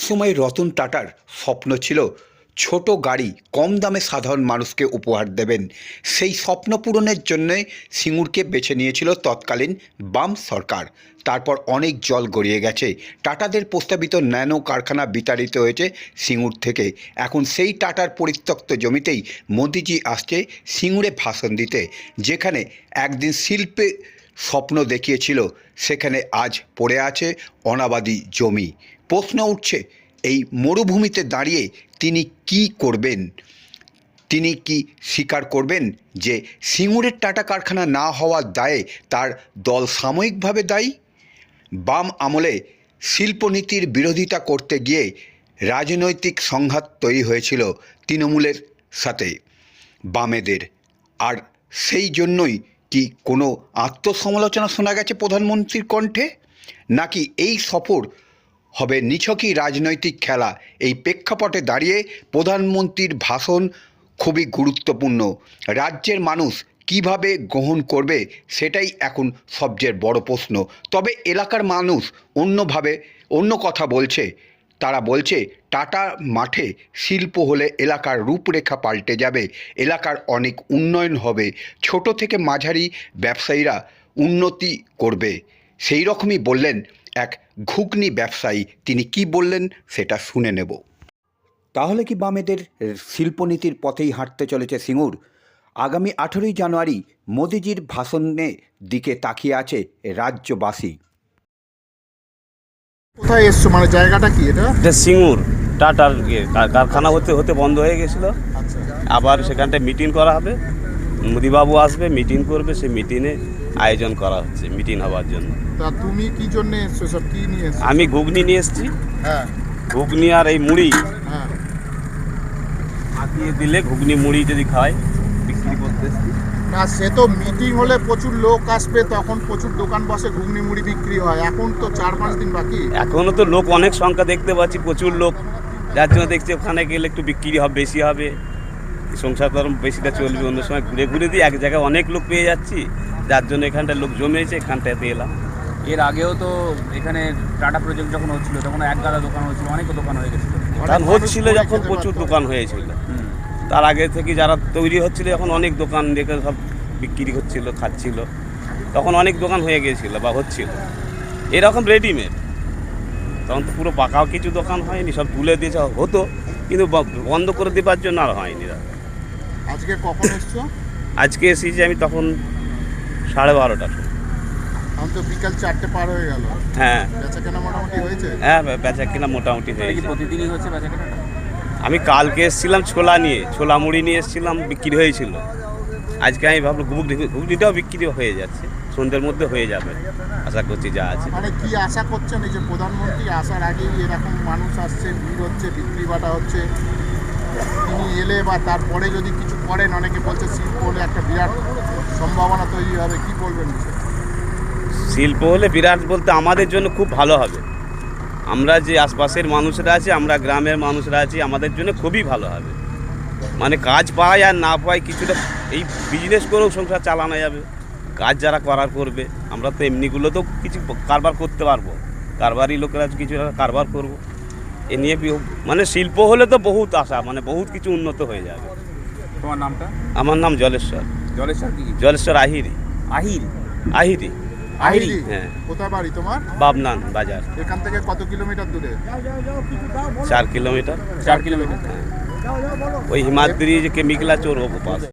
একসময় রতন টাটার স্বপ্ন ছিল ছোট গাড়ি কম দামে সাধারণ মানুষকে উপহার দেবেন। সেই স্বপ্ন পূরণের জন্যে সিঙ্গুরকে বেছে নিয়েছিল তৎকালীন বাম সরকার। তারপর অনেক জল গড়িয়ে গেছে। টাটাদের প্রস্তাবিত ন্যানো কারখানা বিতাড়িত হয়েছে সিঙ্গুর থেকে। এখন সেই টাটার পরিত্যক্ত জমিতেই মোদিজি আসছে সিঙ্গুরে ভাষণ দিতে। যেখানে একদিন শিল্পে স্বপ্ন দেখিয়েছিল, সেখানে আজ পড়ে আছে অনাবাদি জমি। প্রশ্ন উঠছে, এই মরুভূমিতে দাঁড়িয়ে তিনি কি করবেন? তিনি কি স্বীকার করবেন যে সিঙ্গুরের টাটা কারখানা না হওয়ার দায়ে তার দল সাময়িকভাবে দায়ী? বাম আমলে শিল্পনীতির বিরোধিতা করতে গিয়ে রাজনৈতিক সংঘাত তৈরি হয়েছিল তৃণমূলের সাথে বামেদের। আর সেই জন্যই কি কোনো আত্মসমালোচনা শোনা গেছে প্রধানমন্ত্রীর কণ্ঠে? নাকি এই সফর হবে নিছকই রাজনৈতিক খেলা? এই প্রেক্ষাপটে দাঁড়িয়ে প্রধানমন্ত্রীর ভাষণ খুবই গুরুত্বপূর্ণ। রাজ্যের মানুষ কিভাবে গ্রহণ করবে সেটাই এখন সবচেয়ে বড় প্রশ্ন। তবে এলাকার মানুষ অন্য কথা বলছে। তারা বলছে টাটা মাঠে শিল্প হলে এলাকার রূপরেখা পাল্টে যাবে, এলাকার অনেক উন্নয়ন হবে, ছোট থেকে মাঝারি ব্যবসায়ীরা উন্নতি করবে। সেই রকমই বললেন এক ঘুগনি ব্যবসায়ী। তিনি কি বললেন সেটা শুনে নেব। তাহলে কি বামেদের শিল্পনীতির পথেই হাঁটতে চলেছে সিঙ্গুর? আগামী 18ই জানুয়ারি মোদিজির ভাষণের দিকে তাকিয়ে আছে রাজ্যবাসী। কোথায় এসছো, মানে জায়গাটা কি? এটা সিঙ্গুর টাটার কারখানা হতে বন্ধ হয়ে গেছিল। আচ্ছা, আবার সেখানটায় মিটিং করা হবে, মোদিবাবু আসবে, মিটিং করবে। সেই মিটিংয়ে আয়োজন করা হচ্ছে মিটিং হওয়ার জন্য। তা তুমি কি জন্য এসছো, সব কি নিয়ে এসছো? আমি ঘুগনি নিয়ে এসেছি। হ্যাঁ ঘুগনি আর এই মুড়ি হ্যাঁ, দিয়ে দিলে ঘুগনি মুড়ি যদি খায় বিক্রি করতে এসেছি। না সে তো মিটিং হলে প্রচুর লোক আসবে, তখন প্রচুর দোকান বসে, ঘুগনি মুড়ি বিক্রি হয়। এখন তো 4-5 দিন বাকি। এখনও তো লোক অনেক সংখ্যা দেখতে পাচ্ছি, প্রচুর লোক। যার জন্য দেখছি ওখানে গেলে একটু বিক্রি হবে, বেশি হবে, সংসার তো বেশিটা চলবে। অন্য সময় ঘুরে ঘুরে দিয়ে এক জায়গায় অনেক লোক পেয়ে যাচ্ছি, যার জন্য এখানটায় লোক জমেছে, এখানটাতে এলাম। এর আগেও তো এখানে টাটা প্রজেক্ট যখন হচ্ছিল তখন এক গাদা দোকান হয়েছিল, অনেক দোকান হয়ে গেছিল। কারণ হচ্ছিল যখন প্রচুর দোকান হয়েছিল, তার আগে থেকে যারা তৈরি হচ্ছিল এখন অনেক দোকান দেখে সব বিক্রি হচ্ছিল, খাচ্ছিল। তখন অনেক দোকান হয়ে গিয়েছিল বা হচ্ছিল এরকম রেডিমেড। তখন তো পুরো পাকাও কিছু দোকান হয়নি, সব তুলে দিয়েছে হতো, কিন্তু বন্ধ করে দেবার জন্য আর হয়নি। আজকে কখন এসছো? আজকে এসেছি আমি তখন 12:30টার। এখন তো বিকাল 4টে পার হয়ে গেল। হ্যাঁ বেচা কেনা মোটামুটি হয়েছে? হ্যাঁ, বেচা কিনা মোটামুটি হয়ে গেছে। প্রতিদিনই হচ্ছে বেচা কেনাটা? আমি কালকে এসেছিলাম ছোলা নিয়ে, ছোলা মুড়ি নিয়ে এসেছিলাম, বিক্রি হয়েছিল। আজকে আমি ভাবলাম ঘুগনিটাও বিক্রি হয়ে যাচ্ছে, সন্ধ্যের মধ্যে হয়ে যাবে আশা করছি যা আছে। মানে কি আশা করছেন এই যে প্রধানমন্ত্রী আসার আগেই এরকম মানুষ আসছে, ভিড় হচ্ছে, বিক্রি বাটা হচ্ছে, তিনি এলে বা তারপরে যদি কিছু করেন, অনেকে বলছে শিল্প হলে একটা বিরাট সম্ভাবনা তৈরি হবে, কি বলবেন? শিল্প হলে বিরাট বলতে আমাদের জন্য খুব ভালো হবে। আমরা যে আশপাশের মানুষরা আছি, আমরা গ্রামের মানুষরা আছি, আমাদের জন্য খুবই ভালো হবে। মানে কাজ পায় আর না পায়, কিছুটা এই বিজনেস করেও সংসার চালানো যাবে। কাজ যারা করার করবে, আমরা তো এমনিগুলো তো কিছু কারবার করতে পারবো, কারবারি লোকেরা কিছু কারবার করব। এ নিয়ে মানে শিল্প হলে তো বহুত আশা, মানে বহুত কিছু উন্নত হয়ে যাবে। তোমার নামটা? আমার নাম জলেশ্বর। জলেশ্বর কি? জলেশ্বর আহিরি। আহির? আহিরি। আহিরি? হ্যাঁ। কোথায় বাড়ি তোমার? বাবনান বাজার। এখান থেকে কত কিলোমিটার দূরে? 4 কিলোমিটার। 4 কিলোমিটার। ওই হিমাদ্রি যে কেমিক্যাল আছে ওর পাশে।